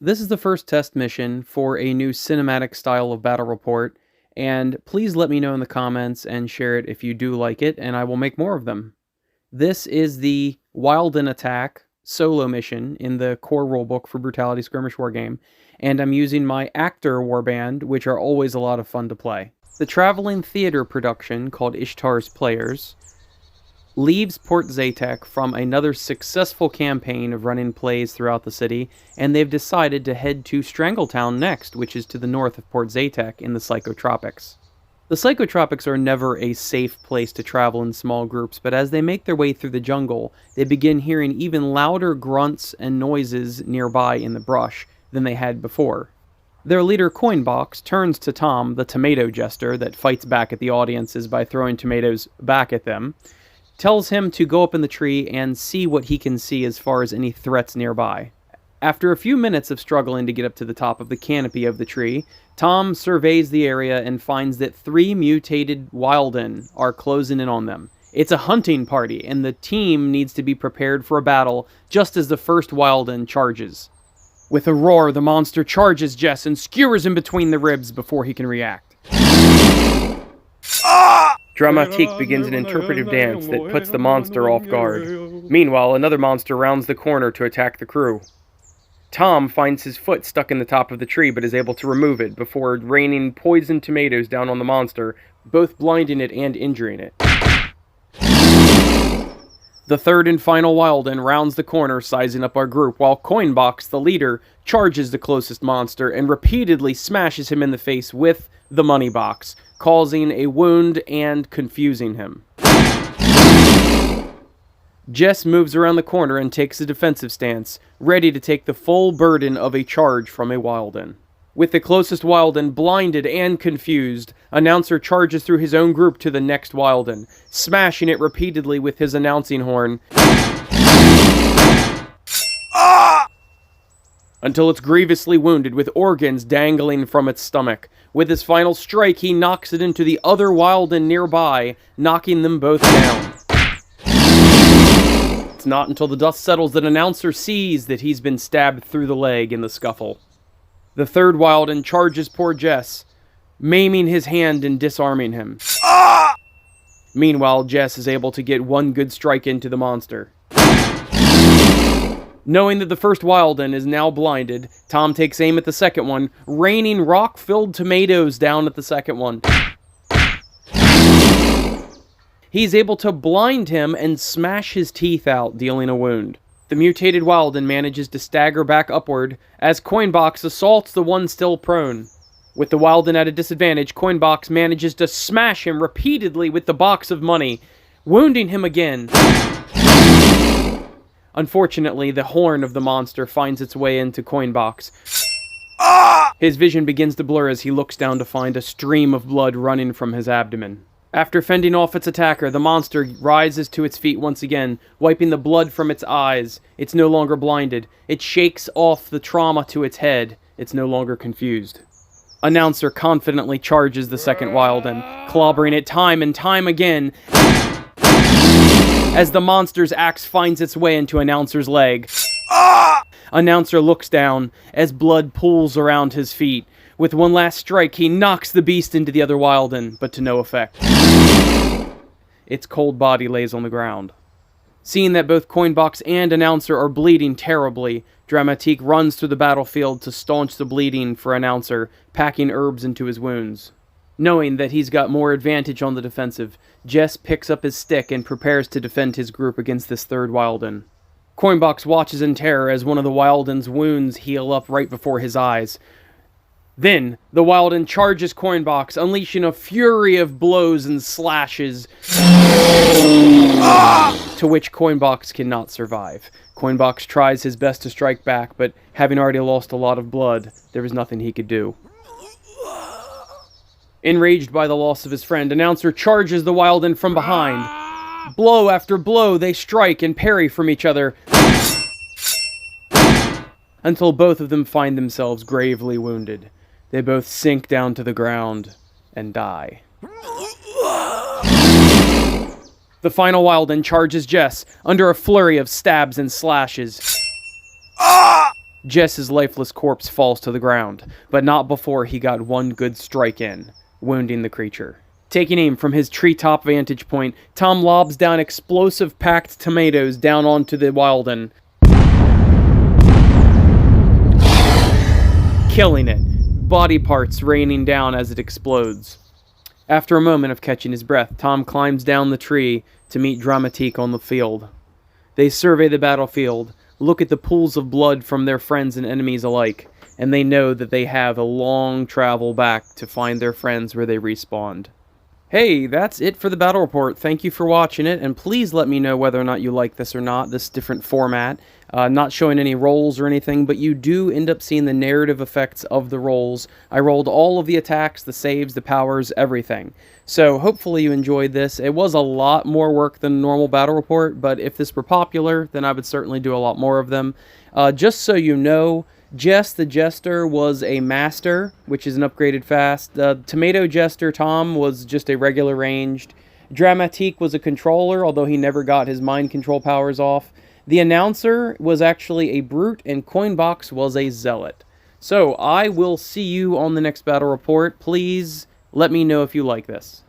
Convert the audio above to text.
This is the first test mission for a new cinematic style of battle report, and please let me know in the comments and share it if you do like it, and I will make more of them. This is the Wilden Attack solo mission in the core rulebook for Brutality Skirmish Wargame, and I'm using my Actor Warband, which are always a lot of fun to play. The traveling theater production, called Ishtar's Players, leaves Port Zatek from another successful campaign of running plays throughout the city, and they've decided to head to Strangletown next, which is to the north of Port Zatek in the Psychotropics. The Psychotropics are never a safe place to travel in small groups, but as they make their way through the jungle, they begin hearing even louder grunts and noises nearby in the brush than they had before. Their leader, Coinbox, turns to Tom, the tomato jester that fights back at the audiences by throwing tomatoes back at them, tells him to go up in the tree and see what he can see as far as any threats nearby. After a few minutes of struggling to get up to the top of the canopy of the tree, Tom surveys the area and finds that 3 mutated Wilden are closing in on them. It's a hunting party, and the team needs to be prepared for a battle just as the first Wilden charges. With a roar, the monster charges Jess and skewers him between the ribs before he can react. Dramatique begins an interpretive dance that puts the monster off guard. Meanwhile, another monster rounds the corner to attack the crew. Tom finds his foot stuck in the top of the tree but is able to remove it before raining poisoned tomatoes down on the monster, both blinding it and injuring it. The third and final Wilden rounds the corner, sizing up our group, while Coinbox, the leader, charges the closest monster and repeatedly smashes him in the face with the money box, causing a wound and confusing him. Jess moves around the corner and takes a defensive stance, ready to take the full burden of a charge from a Wilden. With the closest Wilden blinded and confused, Announcer charges through his own group to the next Wilden, smashing it repeatedly with his announcing horn until it's grievously wounded with organs dangling from its stomach. With his final strike, he knocks it into the other Wilden nearby, knocking them both down. It's not until the dust settles that Announcer sees that he's been stabbed through the leg in the scuffle. The third Wilden charges poor Jess, maiming his hand and disarming him. Meanwhile, Jess is able to get one good strike into the monster. Knowing that the first Wilden is now blinded, Tom takes aim at the second one, raining rock-filled tomatoes down at the second one. He's able to blind him and smash his teeth out, dealing a wound. The mutated Wilden manages to stagger back upward as Coinbox assaults the one still prone. With the Wilden at a disadvantage, Coinbox manages to smash him repeatedly with the box of money, wounding him again. Unfortunately, the horn of the monster finds its way into Coinbox. His vision begins to blur as he looks down to find a stream of blood running from his abdomen. After fending off its attacker, the monster rises to its feet once again, wiping the blood from its eyes. It's no longer blinded. It shakes off the trauma to its head. It's no longer confused. Announcer confidently charges the second Wilden, clobbering it time and time again as the monster's axe finds its way into Announcer's leg. Announcer looks down as blood pools around his feet. With one last strike, he knocks the beast into the other Wilden, but to no effect. Its cold body lays on the ground. Seeing that both Coinbox and Announcer are bleeding terribly, Dramatique runs through the battlefield to staunch the bleeding for Announcer, packing herbs into his wounds. Knowing that he's got more advantage on the defensive, Jess picks up his stick and prepares to defend his group against this third Wilden. Coinbox watches in terror as one of the Wilden's wounds heal up right before his eyes. Then, the Wilden charges Coinbox, unleashing a fury of blows and slashes, to which Coinbox cannot survive. Coinbox tries his best to strike back, but having already lost a lot of blood, there was nothing he could do. Enraged by the loss of his friend, Announcer charges the Wilden from behind. Blow after blow, they strike and parry from each other, until both of them find themselves gravely wounded. They both sink down to the ground and die. The final Wilden charges Jess under a flurry of stabs and slashes. Jess's lifeless corpse falls to the ground, but not before he got one good strike in, wounding the creature. Taking aim from his treetop vantage point, Tom lobs down explosive packed tomatoes down onto the Wilden, killing it, body parts raining down as it explodes. After a moment of catching his breath, Tom climbs down the tree to meet Dramatique on the field. They survey the battlefield, look at the pools of blood from their friends and enemies alike, and they know that they have a long travel back to find their friends where they respawned. Hey, that's it for the battle report. Thank you for watching it, and please let me know whether or not you like this or not, this different format. Not showing any rolls or anything, but you do end up seeing the narrative effects of the rolls. I rolled all of the attacks, the saves, the powers, everything. So hopefully you enjoyed this. It was a lot more work than a normal battle report, but if this were popular, then I would certainly do a lot more of them. Just so you know, Jess the Jester was a master, which is an upgraded fast. The Tomato Jester Tom was just a regular ranged. Dramatique was a controller, although he never got his mind control powers off. The announcer was actually a brute, and Coinbox was a zealot. So I will see you on the next battle report. Please let me know if you like this.